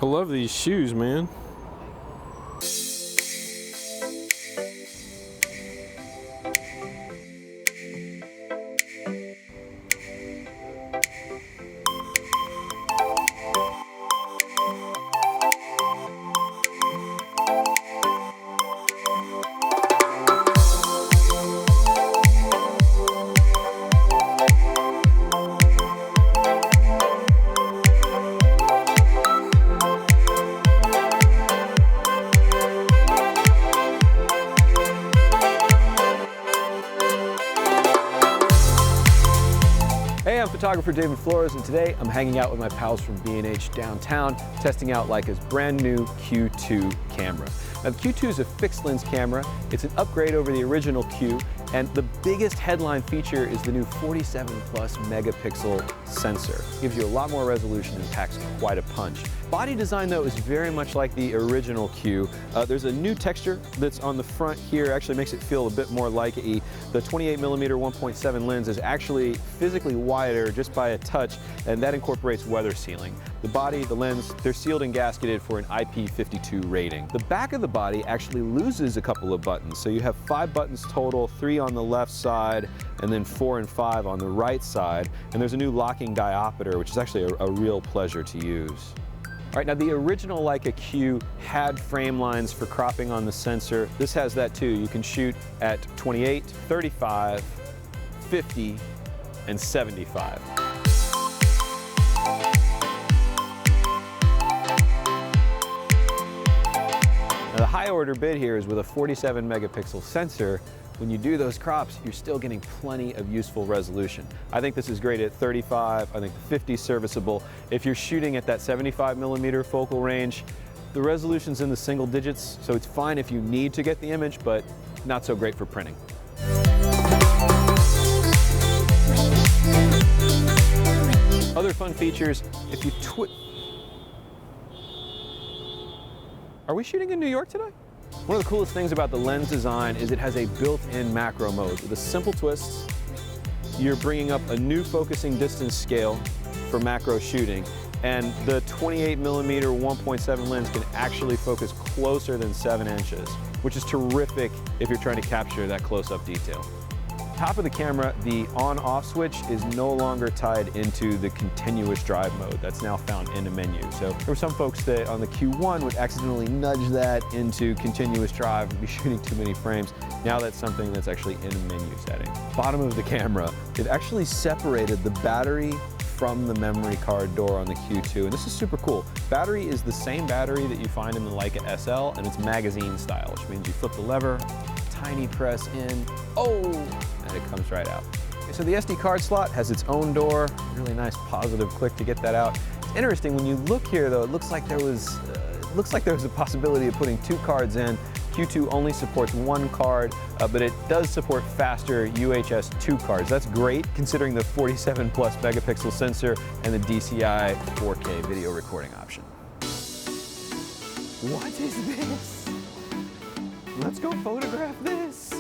I love these shoes, man. Hey, I'm photographer David Flores, and today I'm hanging out with my pals from B&H downtown, testing out Leica's brand new Q2 camera. Now, the Q2 is a fixed lens camera. It's an upgrade over the original Q, and the biggest headline feature is the new 47+ megapixel sensor. It gives you a lot more resolution and packs quite a punch. Body design, though, is very much like the original Q. There's a new texture that's on the front here, actually makes it feel a bit more Leica-y. The 28mm 1.7 lens is actually physically wider just by a touch, and that incorporates weather sealing. The body, the lens, they're sealed and gasketed for an IP52 rating. The back of the body actually loses a couple of buttons, so you have 5 buttons total, 3 on the left side, and then 4 and 5 on the right side. And there's a new locking diopter, which is actually a real pleasure to use. All right, now the original Leica Q had frame lines for cropping on the sensor. This has that too. You can shoot at 28, 35, 50, and 75. Now the high order bid here is with a 47 megapixel sensor. When you do those crops, you're still getting plenty of useful resolution. I think this is great at 35, I think 50 is serviceable. If you're shooting at that 75mm focal range, the resolution's in the single digits, so it's fine if you need to get the image, but not so great for printing. Other fun features, if you Are we shooting in New York today? One of the coolest things about the lens design is it has a built-in macro mode. With a simple twist, you're bringing up a new focusing distance scale for macro shooting, and the 28mm 1.7 lens can actually focus closer than 7 inches, which is terrific if you're trying to capture that close-up detail. Top of the camera, the on-off switch is no longer tied into the continuous drive mode. That's now found in the menu. So there were some folks that on the Q1 would accidentally nudge that into continuous drive and be shooting too many frames. Now that's something that's actually in the menu setting. Bottom of the camera, it actually separated the battery from the memory card door on the Q2, and this is super cool. Battery is the same battery that you find in the Leica SL, and it's magazine style, which means you flip the lever, tiny press in, and it comes right out. Okay, so the SD card slot has its own door, really nice positive click to get that out. It's interesting, when you look here though, it looks like there was a possibility of putting 2 cards in. Q2 only supports 1 card, but it does support faster UHS 2 cards. That's great considering the 47+ megapixel sensor and the DCI 4K video recording option. What is this? Let's go photograph this.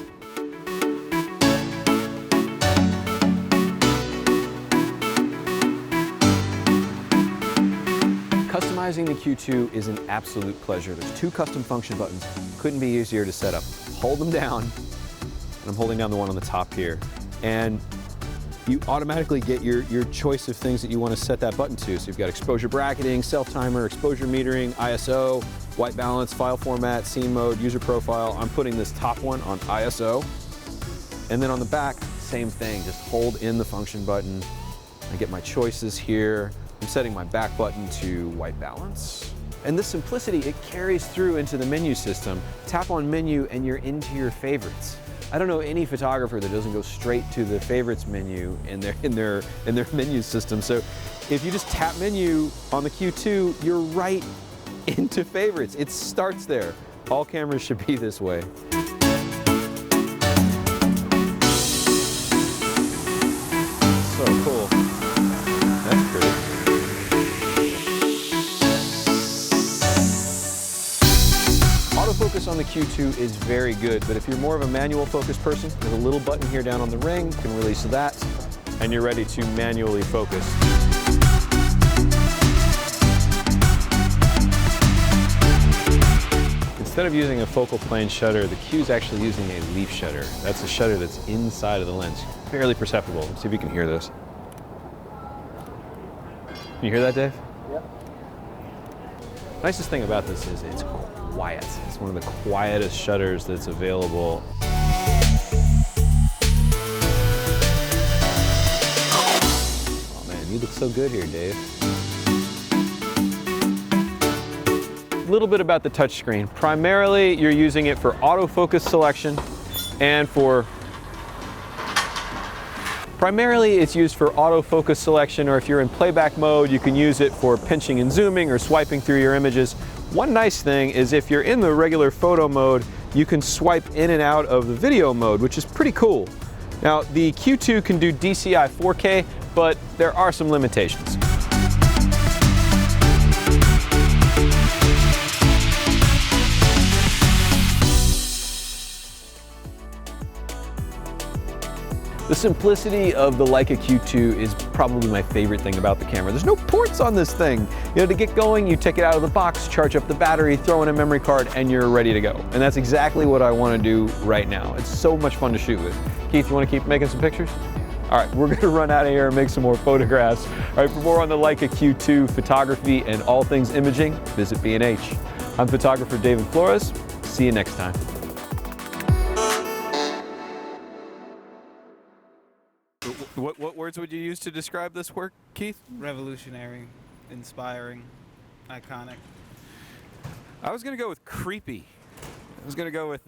Customizing the Q2 is an absolute pleasure. There's 2 custom function buttons. Couldn't be easier to set up. Hold them down, and I'm holding down the one on the top here, and you automatically get your choice of things that you want to set that button to. So you've got exposure bracketing, self-timer, exposure metering, ISO, white balance, file format, scene mode, user profile. I'm putting this top one on ISO. And then on the back, same thing, just hold in the function button. I get my choices here. I'm setting my back button to white balance. And this simplicity, it carries through into the menu system. Tap on menu and you're into your favorites. I don't know any photographer that doesn't go straight to the favorites menu in their menu system. So if you just tap menu on the Q2, you're right into favorites. It starts there. All cameras should be this way. So cool. That's great. Autofocus on the Q2 is very good, but if you're more of a manual focus person, there's a little button here down on the ring. You can release that, and you're ready to manually focus. instead of using a focal plane shutter, the Q is actually using a leaf shutter. That's a shutter that's inside of the lens. Barely perceptible. Let's see if you can hear this. Can you hear that, Dave? Yep. Nicest thing about this is it's quiet. It's one of the quietest shutters that's available. Oh man, you look so good here, Dave. A little bit about the touchscreen. Primarily, you're using it for autofocus selection and primarily it's used for autofocus selection, or if you're in playback mode, you can use it for pinching and zooming or swiping through your images. One nice thing is if you're in the regular photo mode, you can swipe in and out of the video mode, which is pretty cool. Now, the Q2 can do DCI 4K, but there are some limitations. The simplicity of the Leica Q2 is probably my favorite thing about the camera. There's no ports on this thing. You know, to get going, you take it out of the box, charge up the battery, throw in a memory card, and you're ready to go. And that's exactly what I want to do right now. It's so much fun to shoot with. Keith, you want to keep making some pictures? All right, we're going to run out of here and make some more photographs. All right, for more on the Leica Q2 photography and all things imaging, visit B&H. I'm photographer David Flores. See you next time. What words would you use to describe this work, Keith? Revolutionary, inspiring, iconic. I was going to go with creepy. I was going to go with